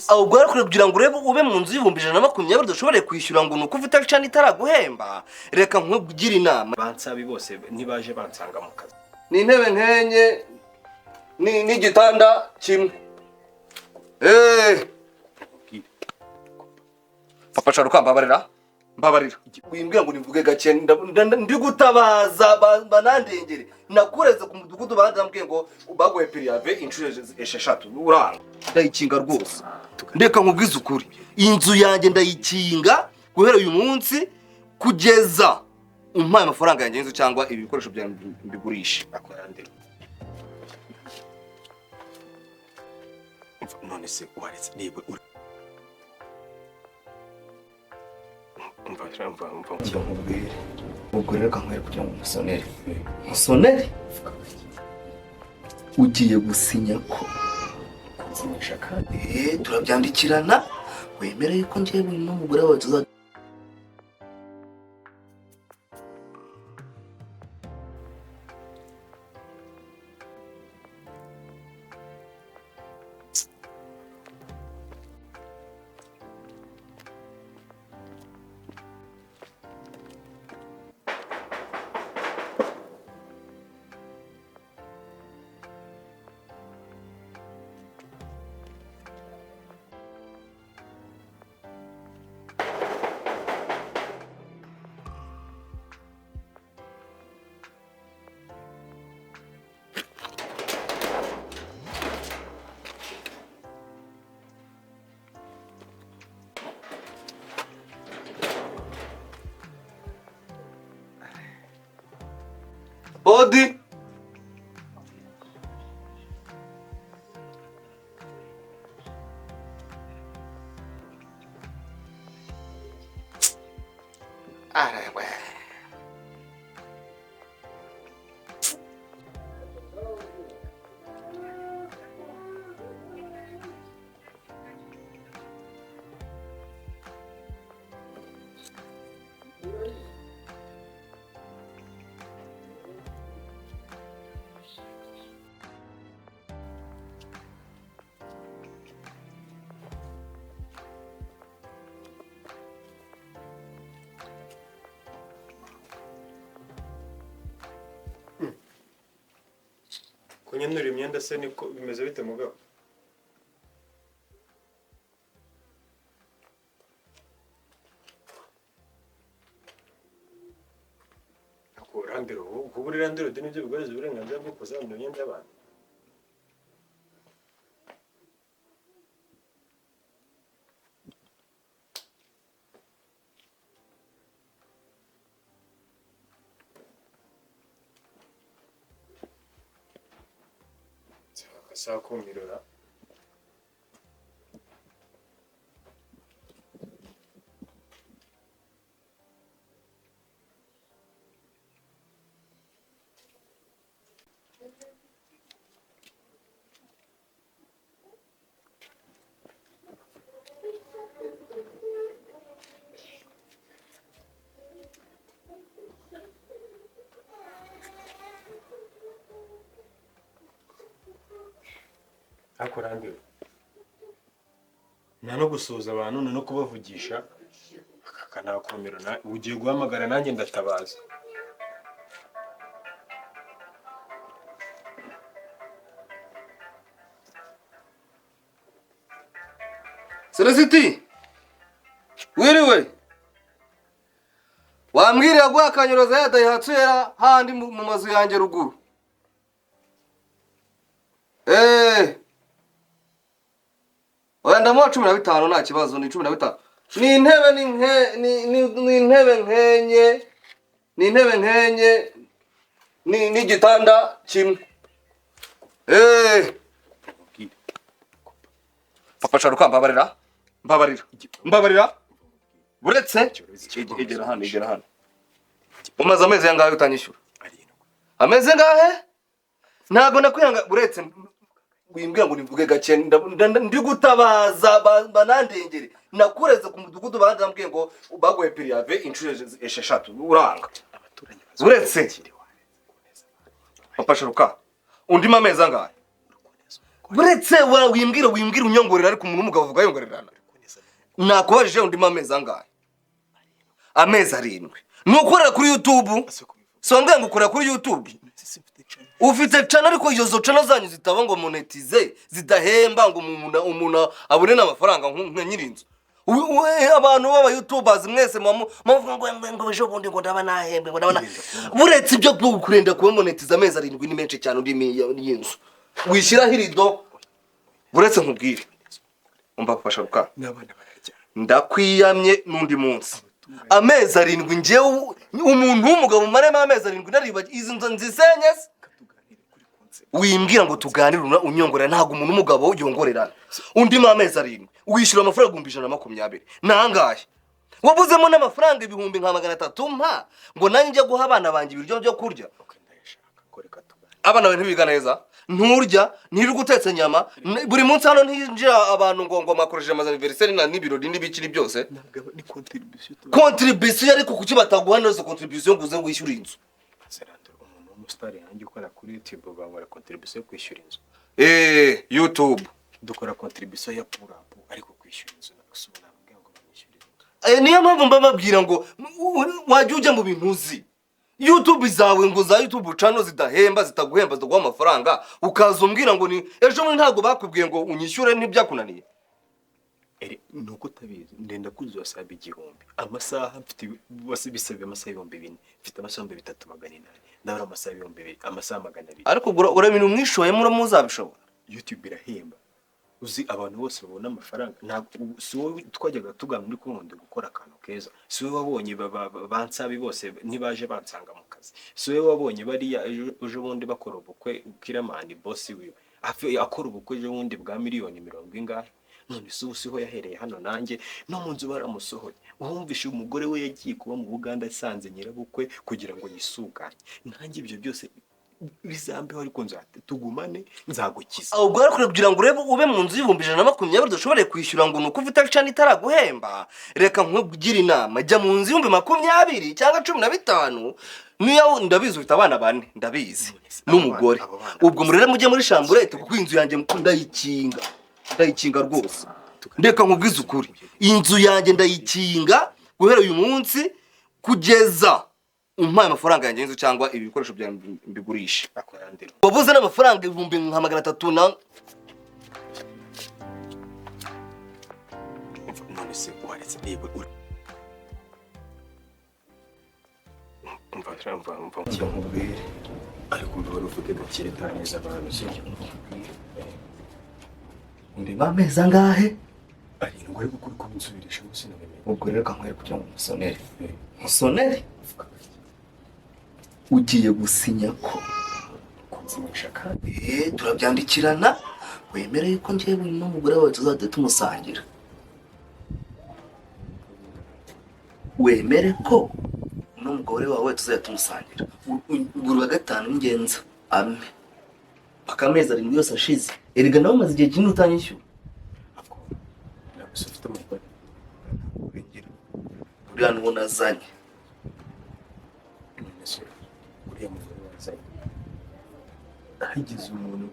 ahubwo rero kugira ngo urebe ube mu nzu y'ibihumbi 120 dushobore kwishyura ngo nuko ufite cana itaraguhemba reka nkubwire inama bansabi bose ntibaje bansanga mu kazi ni intebe nkenye ni igitanda kimwe papa Shah ukambabarira mbabarira wimbwira ngo nivuge gake ndi gutabaza banandengere nakureze ku mudugudu bandambwiye ngo bagoye periave inshuro 6 uranga ndayikinga rwose ndeka nkubwiza ukuri inzu yanjye ndayikinga guhera uyu munsi kugeza umpaye amafaranga yanjye y'inzu cyangwa ibikoresho byanjye mbigurisha akorande none se waretse niba ubwo rero kankwere kugira ngo musonere ugiye gusinya ko kuzimisha kandi turabyandikirana wemereye ko ngiye buri n'umugore wawe tuza Body. Arewe. kunyenura imyenda se niko bimeze bite mugabo akorandiro kuburirandiro nibyo bigoze uburenganzira bwo kuzamura imyenda y'abantu sakumirora akorandiro no gusuhuza abantu no kubavugisha akanakomerana ugiye guhamagara nanjye ndatabaza Celestin wiriwe wambwiriye gwa akanyoroza yadayihatsera handi mu mazu yanjye ruguru wenda mo 15 nta kibazo ni 15 ni intebe nkenye ni igitanda kimwe papa Shah ukambabarira mbabarira buretse igera hano umaze amezi yangahe utanyishyura ameze ngahe ntago nakwiyanga buretse wimbwira ngo nivuge gake ndi gutabaza banandengere nakureze ku mudugudu bandambwiye ngo bagoye periave inshuro 6 uranga uretse papa Shah undi mameza ngahe buretse wimbwira unyongorera ariko umuntu umugabo avuga yongorerana nakubajije undi amezi angahe amezi 7 nukorera kuri YouTube songa ngo ukorera kuri YouTube ufite channel ariko iyo zo channel zanyu zitaba ngo monitize zidahemba ngo umuntu abone n'amafaranga nka nyirinzo abantu baba YouTubers mwese mavuga ngo bejo bundi ngo ndaba nahembe ngo ndabana buretse ibyo kurenda kuba monetize amezi 7 ni menshi cyane uri y'inzu wishyira hirido buretse nkubwire umva kufasha Rukh ndakwiyamye nundi munsi amezi 7 ngewe umuntu w'umugabo marema amezi 7 nariba izi nzo nzisenyese wimbwira ngo tuganire unyongorera ntago umuntu umugabo yongorerana undi amezi 7 wishyura amafaranga 120 nangahe wabuzemo n'amafaranga 300 mpa ngo nanjye njye guha abana banjye ibiryo byo kurya abana bawe ntibiga neza nturya ntirirwa utetse nyama buri munsi hano ntinjira abantu ngo makoresheje anniversaire na n'ibirori n'ibikiri byose ni contribution ariko kuki bataguha neza contribution nguze ngo wishyure inzu umuntu umustar yanjye ukora kuri YouTube bangora contribution yo kwishyura inzu YouTube dukora contribution ya purapu ariko kwishyura inzu nakusubona mbwa ngo bamwishyure niyo mpamvu mbababwira ngo wajye ujya mu bintu uzi YouTube zawe ngo za YouTube channel zidahemba zitaguhemba ziguha amafaranga ukaza umbwira ngo ni ejo muri ntago bakubwiye ngo unyishyure ntibyakunaniye nuko tabizi ndenda kuzuza sabe 1000 amasaha mfite bose bisabye amasaha 2000 mfite amasaha 3800 ndabara amasaha 2000 amasaha 200 ariko urabintu mwishoye muzabishobora YouTube irahemba uzi abantu bose babona amafaranga ntabwo si wowe twajyaga tugana muri konde gukora Cano keza si wowe wabonye bansabi bose ntibaje bansanga mu kazi si wowe wabonye bari ejo bundi bakora ubukwe Kiramani boss wiwe akora ubukwe ejo bundi bwa miliyoni 70 none siho yahereye hano nanjye no mu nzu baramusohoye wumvishe umugore we yagiye kuba mu Buganda asanze nyirabukwe kugira ngo yisuganye nanjye ibyo byose bizambe ariko tugumane nzagukiza ubwo ariko kugira ngo urebe ube mu nzu y'120 dushobore kwishyura ngo nuko ufite channel itaraguhemba reka nkubwira inama jya mu nzu y'20 cyangwa 15 niyo ndabizi ufite abana 4 ndabizi n'umugore ubwo murere mujye muri chambrette kuko inzu yanjye ndayikinga rwose ndeka nkubwiza ukuri inzu yanjye ndayikinga guhera uyu munsi kugeza umpaye amafaranga yanjye inzu cyangwa ibikoresho bya mbigurisha wabuze n'amafaranga 300 na none se waretse niba umva nkubwire ariko mbona uvuge gakire taneza abantu sibyo ndi bameze angahe ari ngo gukora kumunsubirisha gusa nabeme ubwo rero kamwe kugira ngo musonere ugiye gusinya ko kunsinyisha turabyandikirana wemereye ko ngiye buri n'umugore wawe tuzajya tumusangira wemere ko n'umugore wawe tuzajya tumusangira buri wa 5 ingenza ame akamezi 7 yose ashize erega nawe maze igihe kinini utanyishyura nabusufite umugore uri hano unazanye hagize umuntu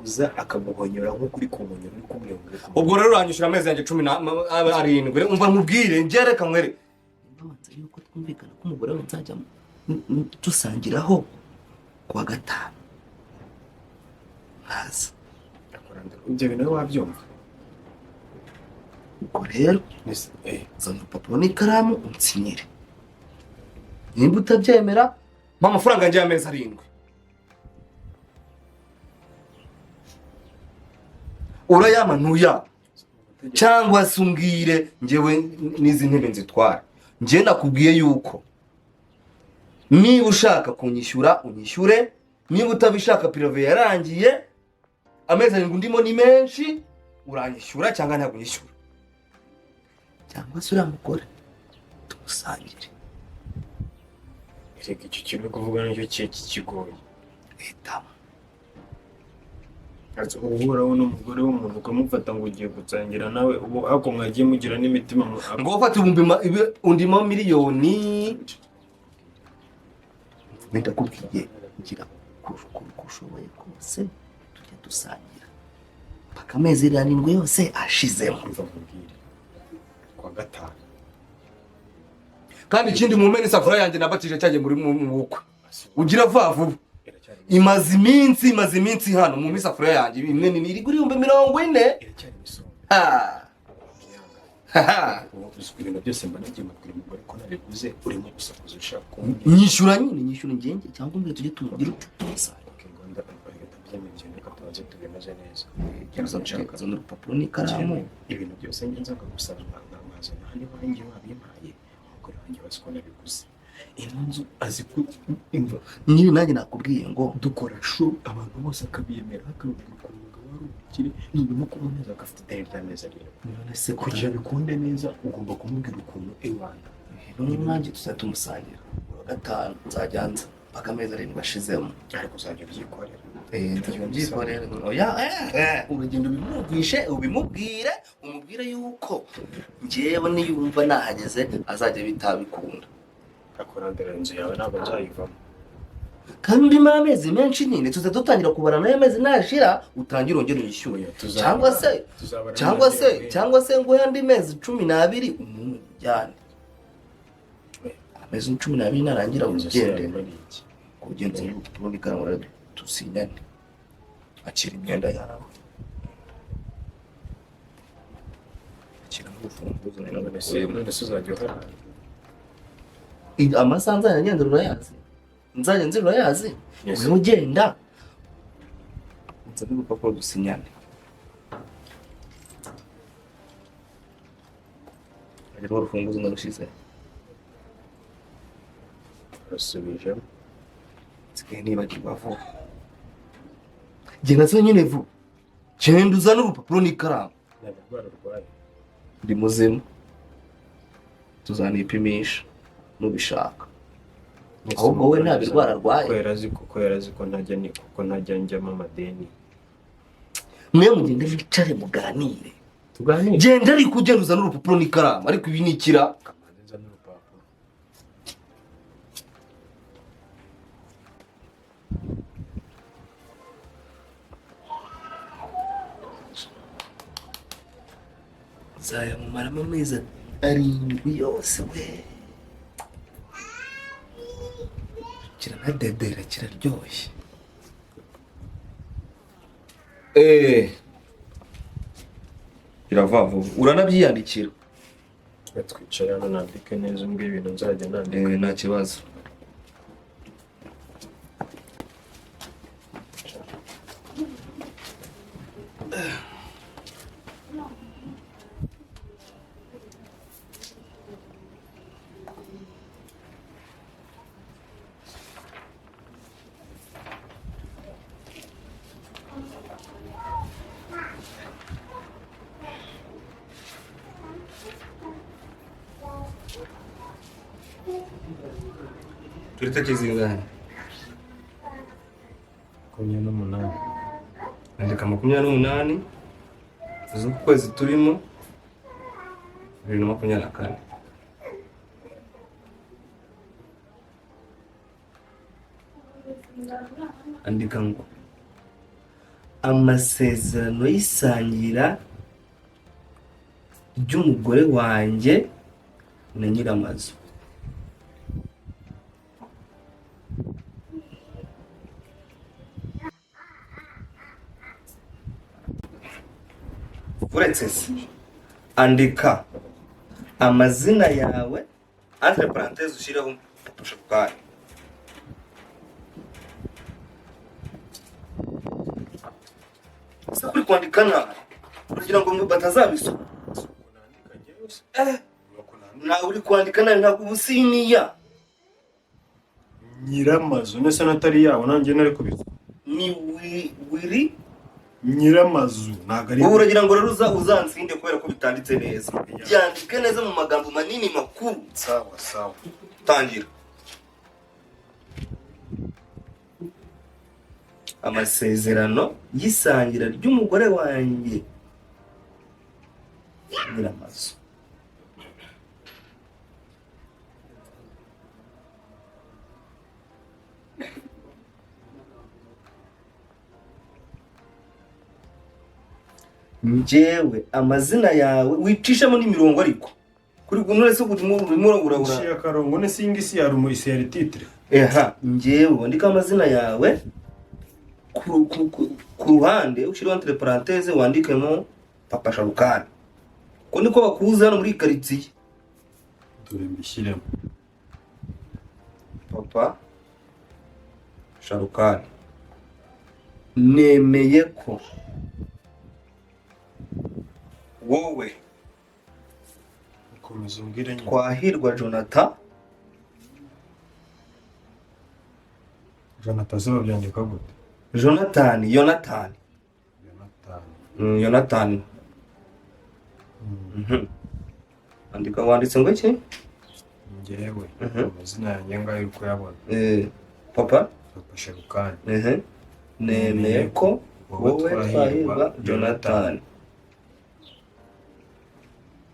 uza akamuhonyora nko kuri kumunyora uri kumwiyongera ubwo rero uranyishyura amezi yanjye 17 umva nkubwire ngereka mwere ndabanza yuko twumvikana ko umugore we nzajya dusangiraho kuwa 5 haza ibyo bintu wabyumva ubwo rero zana urupapuro n'ikaramu unsinyire nimba utabyemera mpa amafaranga yanjye y'amezi 7 urayama ntuya cyangwa se umbwire ngewe n'izi ntebe nzitwara nge nakubwiye yuko niba ushaka kunyishyura unyishyure niba utabishaka pirove yarangiye amezi 7 ndimo ni menshi uranyishyura cyangwa ntabwo unyishyura cyangwa se uramugore tumusangire reka icyo kintu kuvuga nicyo kigoye hitamo uhuraho n'umugore w'umuntu ukamufata ngo ugiye gusangira nawe ubu ako mwagiye mugira n'imitima ngo ufate undimo miliyoni ndakubwiye kugira kushoboye kose tujye dusangira akamezi 7 yose ashizemo umva mubwire kwa gatanu kandi ikindi mu mpene isafuriya yanjye nabatije cyagiye muri mu bukwe ugira vuba imaze iminsi hano mu isafuriya yanjye imwe ni iri kuri 40 iracyari misonga ibintu byose mba nagiye mubwira umugore ko nabiguze urimo gusakuza ushaka nyishyura ngenge cyangwa mbere tujye tugira utuza ngenda byemeye reka tubanze tubimeze neza zana urupapuro n'ikaramu ibintu byose ngenza ngagusaba nkazana hano iwanjye wabimpaye umugore wanjye bazi ko nabiguze ino nzu azi ko imva niba nanjye nakubwiye ngo dukora show abantu bose akabiyemera akabwira ko umugabo wari umukire niba kuboneza agafite ideni ry'amezi 7 none se kugira bikunde neza ugomba kumubwira ukuntu iwanda none nanjye tuzatumusangira gatanu nzajyanza akamezi 7 ashizemo ariko uzajya ubyikorera ndabyikorera oya urugendo ubimubwire umubwire yuko njyewe niyumva nahageze azajya bitabikunda akorandera inzu yawe ntabwo nzayivamo kandi amezi menshi nyine tuzadutangira kubara nayo mezi nashira utangira ongera yishyuye cyangwa se ngo yandi mezi 12 umujyane amezi 12 narangira ugende kugenza urupapuro n'ikaramu tusinyane akira imyenda yawe akira n'urufunguzo none se uzajya uhara amasaha nzajya nzira urayazi uyu ugenda nzana urupapuro dusinyane agera urufunguzo ndarushize urasubijemo nsigaye nibagirwa vuba genda se nyine vuba genda uzane urupapuro n'ikaramu ndi muzima tuzanipimisha nubishaka ahubwo we nta birwara arwaye ko yarazi ko ntajya njyamo amadeni mwe mugende mwicare muganire genda ariko ugenda uzana urupapuro n'ikaramu ariko ibi ni ikira zayamumaramo amezi 7 yose we kiranadedera kiraryoshye iravavu uranabyiyandikira twicara hano nandike neza umbwira ibintu nzajya nandika nta kibazo turi tariki zingahe 28 andika 28 z'uku kwezi turimo 2024 andika ngo amasezerano y'isangira ry'umugore wanjye na nyiramazu uretse andika amazina yawe entre parenthèses ushireho ushaka sakuri kwandika nabi kugira ngo batazabisoma na uri kwandika nabi ntabwo ubusiniya nyiramazu nese natari yawo nanjye nari kubisa ni wiri nyiramazu nagari ubu uragira ngo rero uzansinde kubera ko bitanditse neza byandike neza mu magambo manini makuru sawa tangira amasezerano y'isangira ry'umugore wanjye nyiramazu njyewe amazina yawe wicishamo n'imirongo ariko kuri none se urimo urabura Shia karongo ne singisi ya rumo iseri titre. njyewe wandika amazina yawe ku ruhande ushira entre parenthèse wandikemo papa Sharukani ko niko bakuza hano muri quartier Dore mbishyiremo papa Sharukani nemeye ko wowe komeza umbwire nyine Twahirwa Jonathan zo byandika gute Jonathan andika wanditse ngo iki njyewe amazina yanjye ngayo uko yabona papa Sharukani nemeye ko wowe Twahirwa Jonathan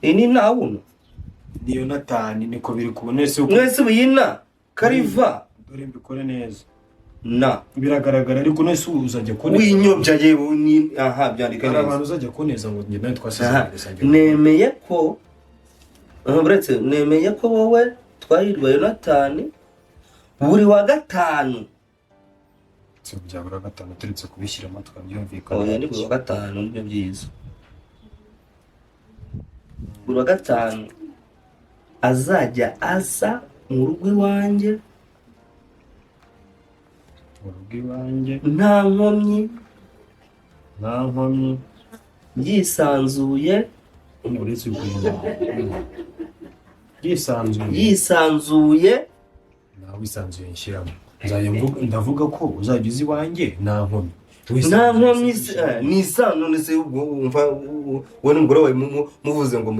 ini nauno ni Jonathan niko biri kubonese uko mwese buyina kariva dore mbikore neza na biragaragara ariko nese uzajya kone winyobya yewe ni byandika neza abantu uzajya koneza ngo njye nawe twasize gusangira nemeye ko buretse nemeye ko wowe Twahirwa Jonathan buri wa gatanu cyo byabura gatanu turetse kubishyira amatwa byumvikana oya ni buri wa gatanu nibyo byiza buri wa gatanu azajya aza mu rugo iwanjye nta nkomyi yisanzuye uretse ubwenge yisanzuye nawe wisanzuye nshyiramo ndavuga ko uzajya uzi iwanjye nta nkomyi ni isano none se wumva wowe n'umugore wawe muvuze ngo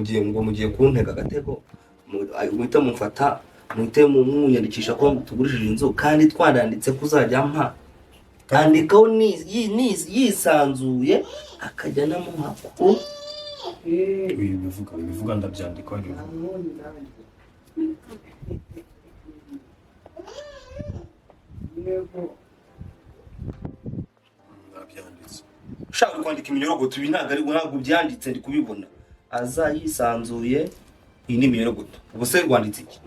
mugiye kuntega agatego muhite mumfata muhite munyandikisha ko tugurishije inzu kandi twaranditse ko uzajya mpa andikaho yisanzuye akajya namuha ko bivuga ndabyandika nabyanditse ushaka kwandika iminyorogoto ibi ntabwo byanditse ndi kubibona azayisanzuye iyi ni iminyorogoto ubu se wanditse iki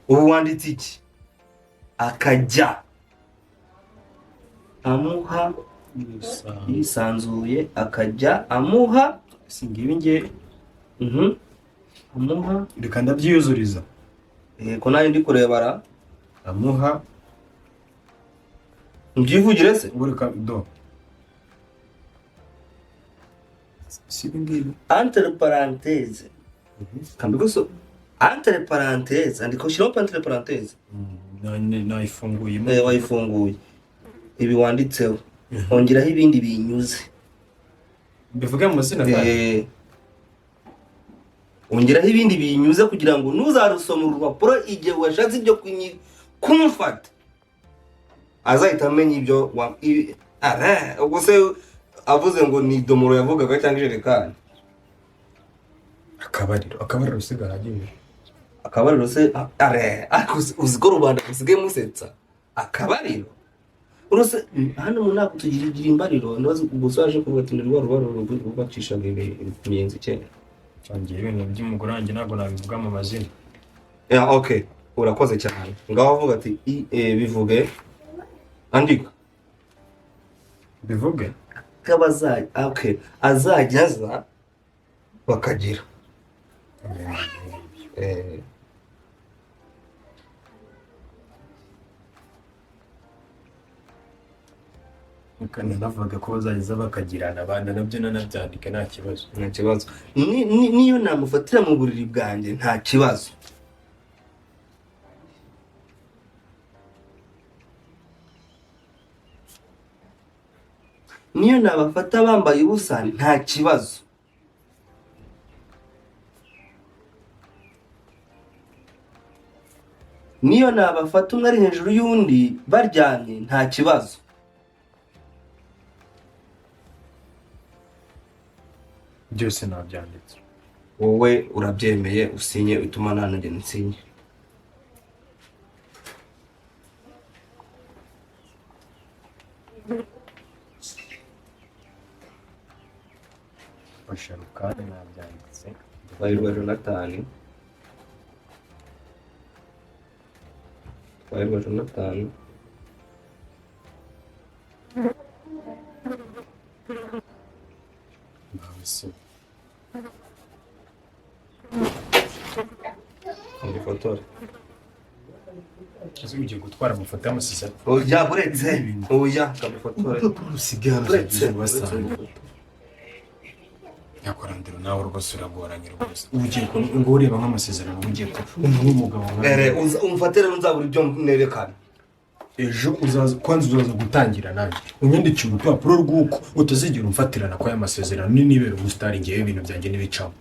wanditse iki akajya amuha yisanzuye akajya amuha singibi nge amuha reka ndabyiyuzuriza ko nayo ndi kurebara amuha mbyivugire se bureka do singibi entre parenthèse kambiko so entre parenthèse andiko shiro entre parenthèse nayifunguye wayifunguye ibi wanditseho ongeraho ibindi binyuze bivuga mu mazina ongeraho ibindi binyuze kugira ngo ntuzarusoma urupapuro igihe washatse ibyo kumfata azahita amenya ibyo ubwo se avuze ngo ni domoro yavugaga cyangwa ijerekani akabariro se gahagije akabariro se uzi ko rubanda rusigaye musetsa akabariro urose hano mu ntabwo tugira imbariro ndabaza gusa waje kubatinira rwaro rubacisha imiyenzi cyane cyangwa ibintu by'umugore wanjye ntabwo nabivuga mu mazina okay urakoze cyane ngaho avuga ati bivuge andika bivuge kabazajya azajya aza bakagira kandi navuga ko bazageza bakagirana abana nabyo nanabyandika nta kibazo niyo namufatira mu buriri bwanjye nta kibazo niyo nabafata bambaye ubusa nta kibazo niyo nabafata umwe ari hejuru y'undi baryamye nta kibazo byose nabyanditse wowe urabyemeye usinye utuma nanjye nsinye fasha rukane nabyanditse Twahirwa Jonathan. Twahirwa Jonathan. mbese Ndi fotora. ese ugiye gutwara amafoto y'amasezerano Oya buretse. Oya kamufotora. usigara Buretse. basanga yakorandira nawe rwose uragoranye rwose ugiye ngo ureba nk'amasezerano ugiye ko umuntu w'umugabo Umfatire nzabura ibyo nerekana. ejo uzaza gutangira nanjye unyandikira urupapuro rw'uko utazigera umfatirana kwa y'amasezerano nibera umusitari ngewe ibintu byanjye n'ibicamo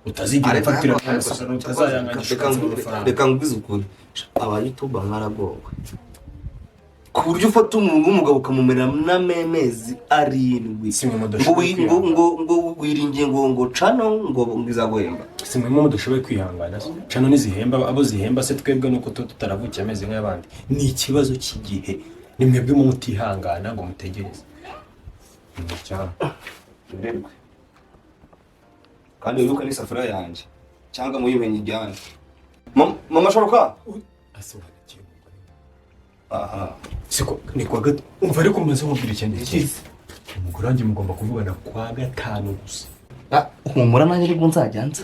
utazigera umfatirana kwa y'amasezerano utazayanganisha amafaranga. Reka ngubize ukuri aba YouTube mwaragowe ku buryo ufata umuntu w'umugabo ukamumera n'amezi 7 ngo wiringiye ngo Cano ngo ngizaguhemba simwe mu dushoboye kwihangana Cano nizihemba abo zihemba se twebwe nuko tutaravukiye ameze nk'abandi ni ikibazo cy'igihe ni mwebwe mu mutihangana ngo mutegereze cyane kandi wibuka n'isafuriya yanjye cyangwa muyimenye ijyane mama shoroka asobanura ikintu aha siko ni kwa gato umva ariko maze nkubwira ikintu cyiza umugore wanjye mugomba kuvugana kwa gatanu gusa humura nanjye ariko nzajyanza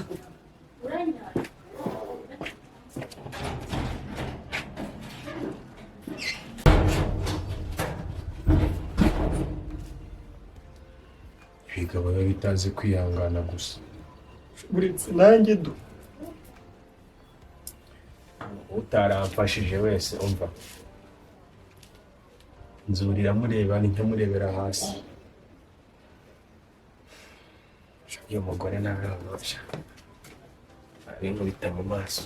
bigabo bitazi kwihangana gusa buretse nanjye utaramfashije wese umva nzurira mureba ni nkamurebera hasi uyu mugore nawe arabasha ari nkubita mu maso